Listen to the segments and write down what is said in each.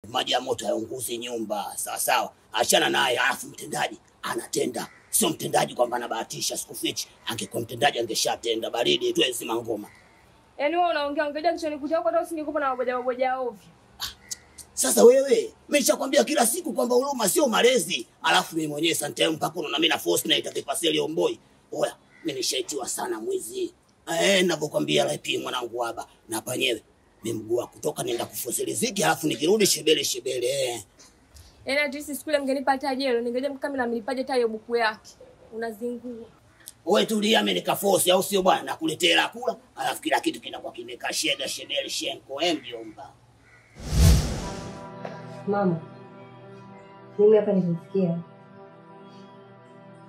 maji ya moto hayaunguzi nyumba. Sawa sawa. Achana naye, alafu mtendaji anatenda. Sio mtendaji kwamba anabahatisha, sikufichi. Angekuwa mtendaji angeshatenda, baridi tu zima ngoma. Yaani wewe unaongea kichwani kutoka hata usinikupa na maboja ovyo. Sasa wewe, mimi nishakwambia kila siku kwamba huruma sio malezi. Alafu mimi mwenyewe sometime mpaka na mimi na force na itakipaseli omboi. Oya, mimi nishaitiwa sana mwizi. Ninavyokuambia lipi mwanangu hapa na panyewe. Mimi mguu kutoka nenda kuforce riziki alafu nikirudi shebele. Yaani ati siku ile mngenipa hata jelo, ningeje mkamila mlipaje hata hiyo buku yake. Unazingua. Wewe tulia, mimi nikaforce au sio bwana, nakuletea la kula, alafu kila kitu kinakuwa kimekaa shebele shenko mjomba. Mama, mimi hapa nilifikia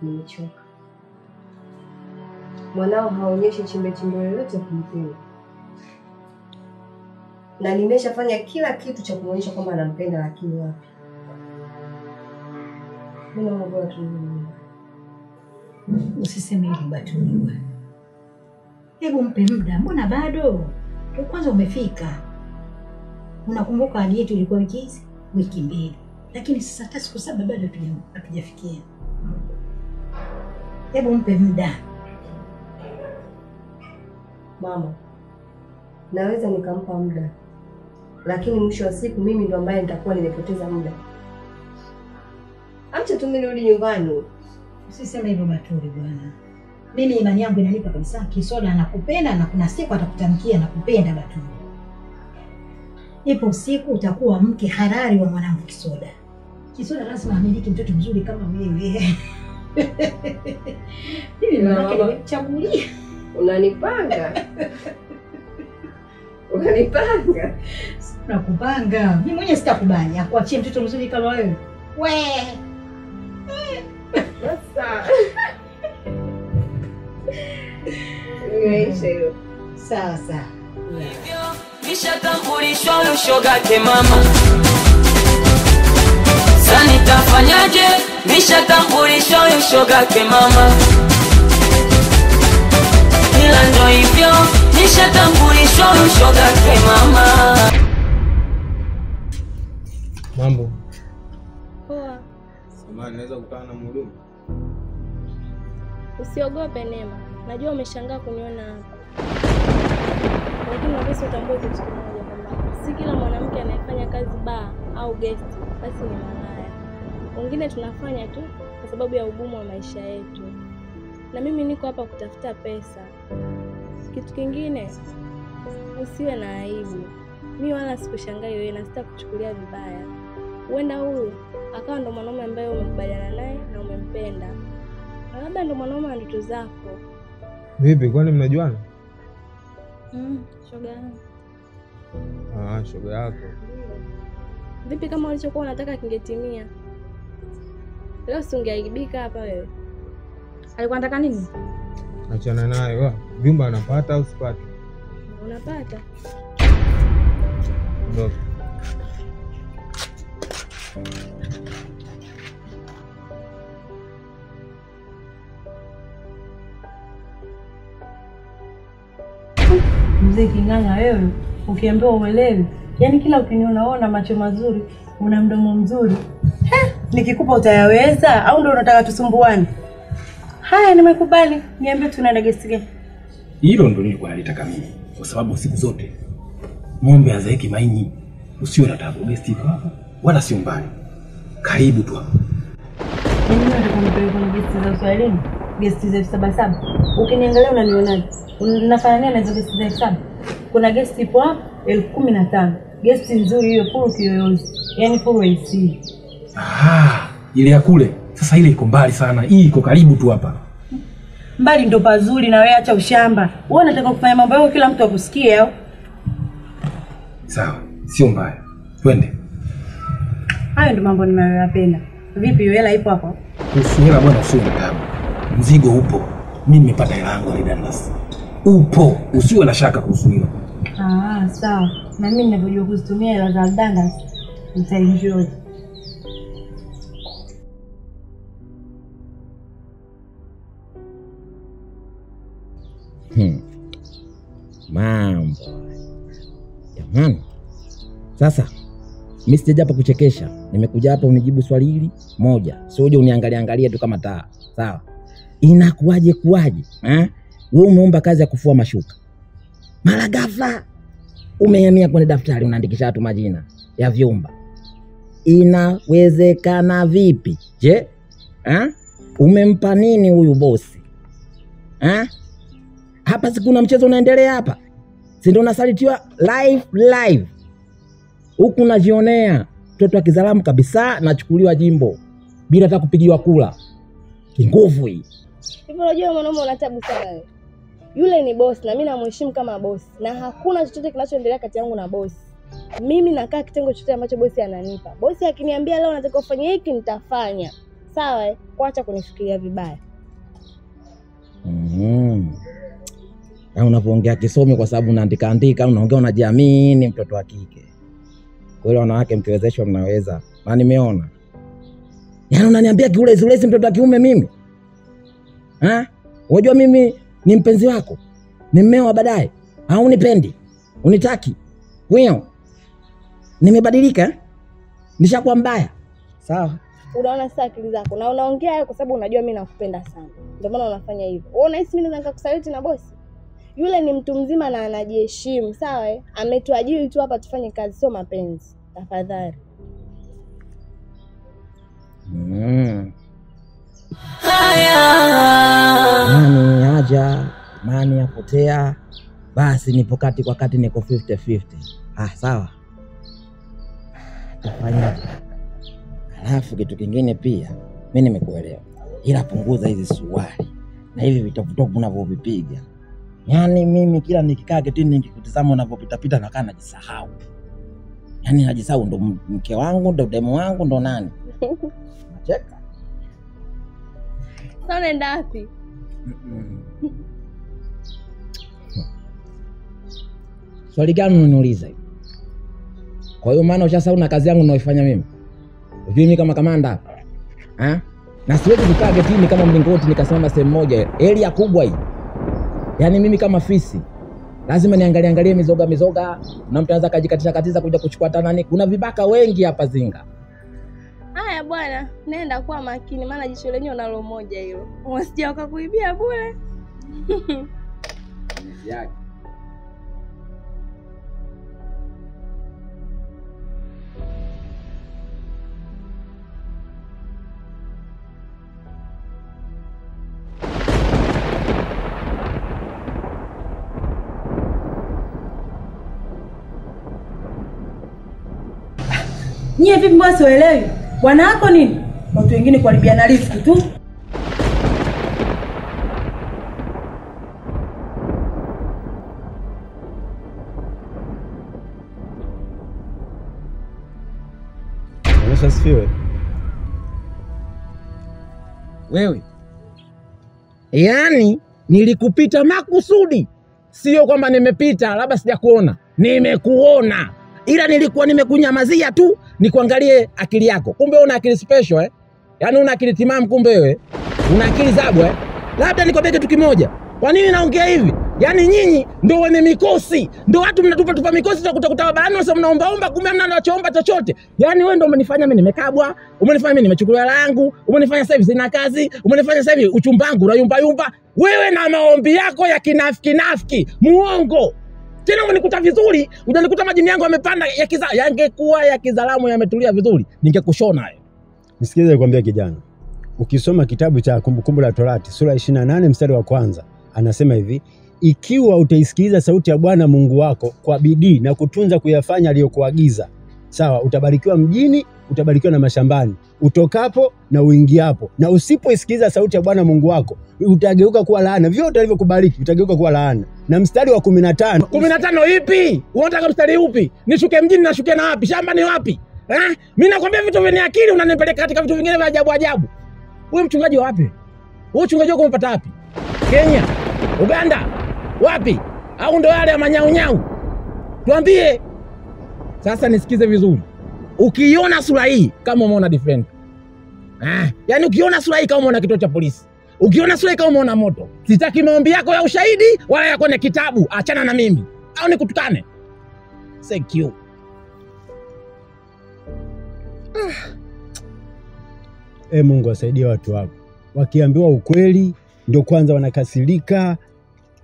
nimechoka. Mwanao haonyeshi chimbe yoyote kumpenda. Na nimeshafanya kila kitu cha kuonyesha kwamba anampenda, lakini wapi. Mimi naomba tu usiseme hivyo Batuli. Hebu mpe muda, mbona bado? Kwa kwanza umefika. Unakumbuka hadi yetu ilikuwa wiki 2. Lakini sasa hata siku 7 bado hatujafikia. Hebu mpe muda. Mama, naweza nikampa muda. Lakini mwisho wa siku mimi ndo ambaye nitakuwa nimepoteza muda. Acha tu mimi nirudi nyumbani. Usiseme hivyo Batuli bwana. Mimi imani yangu inanipa kabisa Kisoda anakupenda na kuna siku atakutamkia anakupenda Batuli. Ipo siku utakuwa mke halali wa mwanangu Kisoda. Kisoda lazima amiliki mtoto mzuri kama wewe. Mimi nimekuchagulia. Unanipanga? Unanipanga? Nakupanga. Mimi mwenyewe sitakubali akuachie mtoto mzuri kama wewe. Sasa. Nimeisha. Sasa. Nishatambulishwa ushogake mama. Sasa nitafanyaje? Nishatambulishwa ushogake mama. Ila ndo hivyo, nishatambulishwa ushogake mama. Mambo. Poa. Samahani, naweza kukutana na mhudumu? Usiogope Neema. Najua umeshangaa kuniona hapa. Lakini unapaswa utambue kitu kimoja kwamba si kila mwanamke anayefanya kazi bar au guest basi ni malaya. Wengine tunafanya tu kwa sababu ya ugumu wa maisha yetu. Na mimi niko hapa kutafuta pesa. Kitu kingine, usiwe na aibu. Mimi wala sikushangaa wewe na sitakuchukulia vibaya. Huenda huyu akawa ndo mwanaume ambaye umekubaliana naye na umempenda. Na labda ndo mwanaume wa ndoto zako. Vipi, kwani mnajuana? Shoga yangu. Shoga yako. Vipi kama ulichokuwa unataka kingetimia? Leo usingeaibika hapa wewe. Alikuwa anataka nini? Achana naye. Vyumba anapata au sipati? Unapata. Ndio. Mzee King'ang'a wewe, ukiambiwa uelewi. Yaani kila ukiniona macho mazuri, una mdomo mzuri. Nikikupa utayaweza au ndio unataka tusumbuane? Haya nimekubali. Niambie tunaenda guest gani? Hilo ndio nilikuwa nalitaka mimi. Kwa sababu siku zote ng'ombe hazaeki maini. Usiwe na taabu, guest iko hapa wala sio mbali. Karibu tu hapa. Mimi nataka kunipeleka kwenye guest za Uswahilini, guest za 77. Ukiniangalia unanionaje? Unafanania na hizo guest za 77. Kuna guest ipo hapa 1015. Guest nzuri hiyo full kiyoyozi. Yaani full AC. Ile ya kule. Sasa ile iko mbali sana. Hii iko karibu tu hapa. Mbali ndo pazuri na wewe acha ushamba. Wewe unataka kufanya mambo yako kila mtu akusikie au? Sawa, sio mbaya. Twende. Hayo ndo mambo ninayoyapenda. Vipi hiyo hela ipo hapo? Usiela bwana, sio ndamu. Mzigo upo. Mimi nimepata hela yangu ile dandas. Upo, usiwe na shaka kuhusu hilo. Sawa. Na mimi ninapojua kuzitumia hela za dandas nitaenjoy. Mambo. Jamani. Sasa Mimi sijaja hapa kuchekesha. Nimekuja hapa unijibu swali hili moja. Sio uje uniangalie tu kama taa. Sawa? Inakuaje kuaje? Wewe umeomba kazi ya kufua mashuka. Mara ghafla umehamia kwenye daftari unaandikisha watu majina ya vyumba. Inawezekana vipi? Je? Umempa nini huyu bosi? Hapa si kuna mchezo unaendelea hapa? Si ndio unasalitiwa live. Huku unajionea mtoto wa Kizalamu kabisa nachukuliwa jimbo bila hata kupigiwa kula. Kinguvu hii. Hivyo unajua mwanaume una tabu sana wewe. Yule ni boss na mimi namheshimu kama boss na hakuna chochote kinachoendelea kati yangu na boss. Mimi nakaa kitengo chochote ambacho bosi ananipa. Bosi akiniambia leo nataka ufanye hiki nitafanya. Sawa? Kuacha kunifikiria vibaya. Na unapoongea kisomi kwa sababu unaandika unaongea unajiamini mtoto wa kike. Kwa hiyo wanawake mkiwezeshwa mnaweza. Na nimeona. Yaani unaniambia kiulezi mtoto wa kiume mimi? Unajua mimi ni mpenzi wako? Ni mmeo wa baadaye? Au unipendi? Unitaki? Wewe nimebadilika? Nishakuwa mbaya? Sawa. Unaona sasa akili zako na unaongea hayo kwa sababu unajua mimi nakupenda sana. Ndio maana unafanya hivyo. Wewe unahisi mimi naweza kukusaliti na bosi? Yule ni mtu mzima na anajiheshimu, sawa? Ametuajiri tu hapa tufanye kazi, sio mapenzi. Tafadhali. Mani haja, mani apotea. Basi nipo kati kwa kati niko 50-50. Sawa. Tafanyaje? Alafu kitu kingine pia, mimi nimekuelewa. Ila punguza hizi suruali na hivi vitofutofu unavyovipiga. Yaani mimi kila nikikaa kitini nikikutazama unavyopita nakaa najisahau. Yaani najisahau ndo mke wangu, ndo demu wangu, ndo nani. Nacheka. Sasa unaenda wapi? Swali gani unaniuliza hivi? Kwa hiyo maana ushasahau na kazi yangu ninayoifanya mimi. Ujui mimi kama kamanda hapa. Na siwezi kukaa getini kama mlingoti nikasimama sehemu moja. Area kubwa hii. Yaani mimi kama fisi lazima niangalie mizoga na mtu anaweza kajikatisha kuja kuchukua tanani. Kuna vibaka wengi hapa Zinga. Haya bwana, nenda kwa makini maana jicho lenyewe unalo moja hilo. Usije ukakuibia bure. Yake. Nyie vipi mbona sielewi? Bwana wako nini? Watu wengine kuharibiana riziki tu. Unasifiwe. Wewe. Yaani nilikupita makusudi. Sio kwamba nimepita labda sijakuona. Nimekuona. Ila nilikuwa nimekunyamazia tu nikuangalie akili yako. Kumbe una akili special Yaani una akili timamu kumbe wewe. Una akili zabu Labda nikwambie kitu kimoja. Kwa nini naongea hivi? Yaani nyinyi ndio wenye mikosi. Ndio watu mnatupa mikosi za kutakuta barabarani sasa mnaomba kumbe hamna anachoomba chochote. Yaani wewe ndio umenifanya mimi nimekabwa, umenifanya mimi nimechukuliwa langu, umenifanya sasa hivi sina kazi, umenifanya sasa hivi uchumbangu unayumba. Wewe na maombi yako ya kinafiki, muongo. Tena umenikuta vizuri, ujanikuta majini yangu yamepanda yangekuwa ya Kizalamu yametulia vizuri, ningekushona hayo. Nisikilize nikwambia kijana. Ukisoma kitabu cha Kumbukumbu la Torati sura 28 mstari wa 1 anasema hivi, ikiwa utaisikiliza sauti ya Bwana Mungu wako kwa bidii na kutunza kuyafanya aliyokuagiza, sawa, utabarikiwa mjini, utabarikiwa na mashambani, utokapo na uingiapo. Na usipoisikiliza sauti ya Bwana Mungu wako, utageuka kuwa laana. Vyote alivyokubariki vitageuka kuwa laana. Na mstari wa 15. 15 ipi? Unataka mstari upi? Nishuke mjini na shuke na wapi? Shamba ni wapi? Mimi nakwambia vitu vyenye akili unanipeleka katika vitu vingine vya ajabu. Wewe mchungaji wapi? Wewe mchungaji wako umepata wapi? Kenya? Uganda? Wapi? Au ndo yale ya manyau? Tuambie. Sasa nisikize vizuri. Ukiona sura hii kama umeona different. Yaani ukiona sura hii kama umeona kituo cha polisi. Ukiona sura hii kama umeona moto. Sitaki maombi yako ya ushahidi wala ya kwenye kitabu. Achana na mimi. Au nikutukane. Thank you. Mungu asaidie watu wako. Wakiambiwa ukweli ndio kwanza wanakasirika.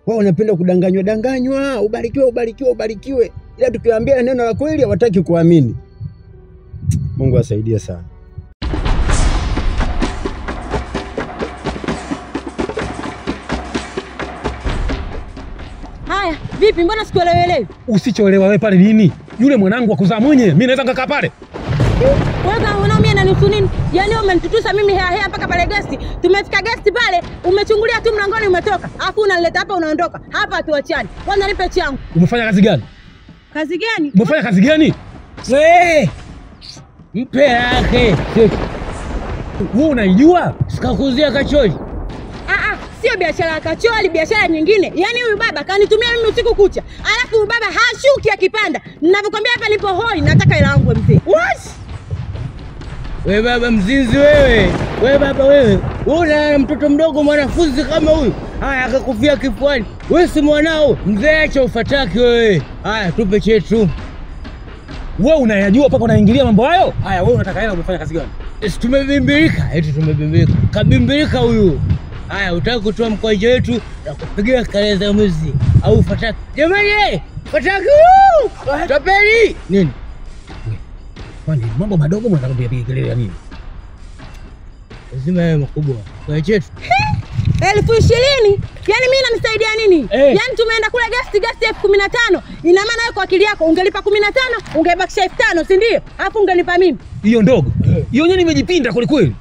Wao wanapenda kudanganywa, ubarikiwe. Ila tukiwaambia neno la kweli hawataki kuamini. Mungu asaidie sana. Haya, vipi mbona sikuelewelewi? Usichoelewa wewe pale nini? Yule mwanangu wa kuzaa mwenye, mimi naweza nikakaa pale. Wewe kama unaumia na nusu nini? Yaani wewe umenitutusa mimi hea mpaka pale guest. Tumefika guest pale, umechungulia tu mlangoni umetoka. Alafu unanileta hapa unaondoka. Hapa tuachane. Kwanza nipe changu. Umefanya kazi gani? Kazi gani? Umefanya kazi gani? Wewe mpe yake. Wewe unaijua? Sikakuzia kacholi. Sio biashara ya kacholi, biashara nyingine. Yaani huyu baba kanitumia mimi usiku kucha. Alafu huyu baba hashuki akipanda. Ninavyokuambia hapa nipo hoi, nataka hela yangu mzee. What? Wewe baba mzinzi wewe. Wewe baba wewe. Una mtoto mdogo mwanafunzi kama huyu. Haya akakufia kifuani. Wewe si mwanao. Mzee acha ufataki wewe. Haya tupe chetu. Wewe unayajua paka unaingilia mambo hayo? Haya wewe unataka hela umefanya kazi gani? Tumebimbilika. Tumebimbilika. Kabimbilika huyu. Haya utaka kutoa mkwanja wetu na kupigia kale za mwizi au fataki. Jamani fataki tapeli. Nini? Kwani mambo madogo mnataka kupiga kelele ya nini? Lazima yawe makubwa. Kwa chetu. 20,000. Yaani mimi nanisaidia nini? Yaani tumeenda kule guest 15,000. Ina maana wewe kwa akili yako ungelipa 15, ungebakisha 5,000, si ndio? Alafu ungenipa mimi. Hiyo ndogo. Hiyo yenyewe nimejipinda kweli kweli.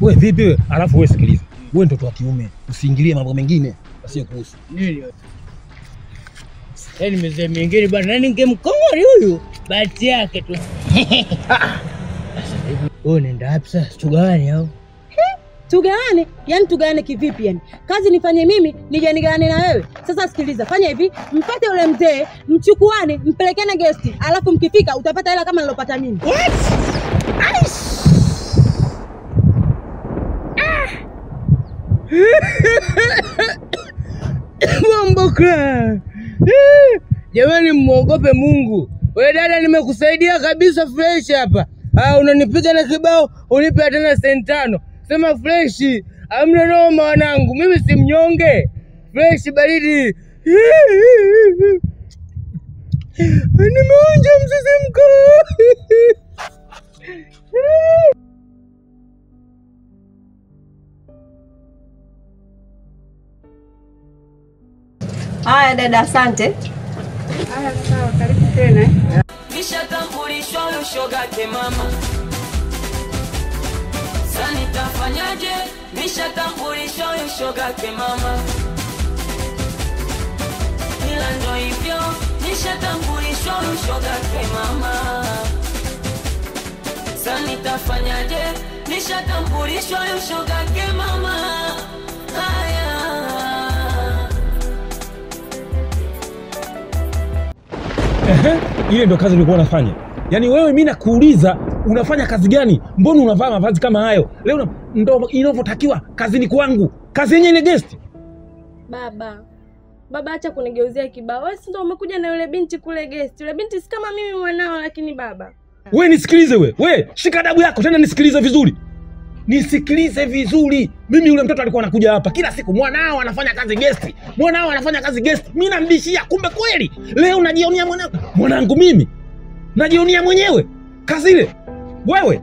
Wewe vipi wewe? Alafu wewe sikiliza. Wewe mtoto wa kiume, usiingilie mambo mengine asiyo kuhusu. Nini? Yaani mzee mwingine bwana, nani ningemkongori huyu? Bahati yake tu. Wewe nenda wapi sasa? Tugawane au? Tugawane? Yaani tugawane kivipi yani? Kazi nifanye mimi, nije nigawane na wewe. Sasa sikiliza, fanya hivi, mpate yule mzee, mchukuane, mpelekane guest. Alafu mkifika utapata hela kama nilopata mimi. What? Mamboka. Jamani muogope Mungu. Wewe dada nimekusaidia kabisa fresh hapa. Unanipiga na kibao, unipe tena senti 5. Sema fresh. Amna noma wanangu. Mimi si mnyonge. Fresh baridi. Nimeonja msisimko. Haya dada, asante. Haya sawa, karibu tena. Nishatambulishwa ushogake mama. Sasa nitafanyaje? Nishatambulishwa ushogake mama. Ila ndo hivyo, nishatambulishwa ushogake mama. Sasa nitafanyaje? Nishatambulishwa ushogake mama. Haya. Ile ndo kazi nilikuwa nafanya. Yaani wewe mimi nakuuliza unafanya kazi gani? Mbona unavaa mavazi kama hayo? Leo ndo inavyotakiwa kazini kwangu. Kazi yenyewe ni guest. Baba acha kunigeuzia kibao. Wewe si ndo umekuja na yule binti kule guest. Yule binti si kama mimi mwanao lakini baba. Wewe nisikilize wewe. Wewe shika adabu yako tena nisikilize vizuri. Nisikilize vizuri. Mimi yule mtoto alikuwa anakuja hapa kila siku, mwanao anafanya kazi guest. Mwanao anafanya kazi guest. Mimi nambishia, kumbe kweli. Leo najionea mwanangu mimi. Najionea mwenyewe. Kazi ile. Wewe.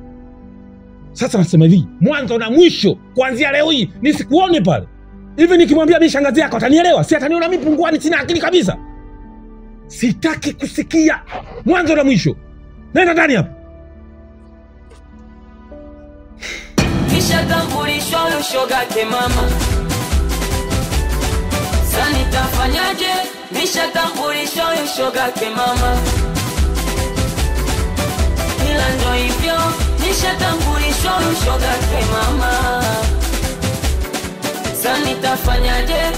Sasa nasema hivi, mwanzo na mwisho kuanzia leo hii nisikuone pale. Hivi nikimwambia mimi shangazi yako atanielewa? Si ataniona mimi punguani sina akili kabisa. Sitaki kusikia. Mwanzo na mwisho. Nenda ndani hapa. Nishatambulishwa ushogake mama. Sasa nitafanyaje? Nishatambulishwa ushogake mama. Ila ndo hivyo, nishatambulishwa ushogake mama. Sasa nitafanyaje?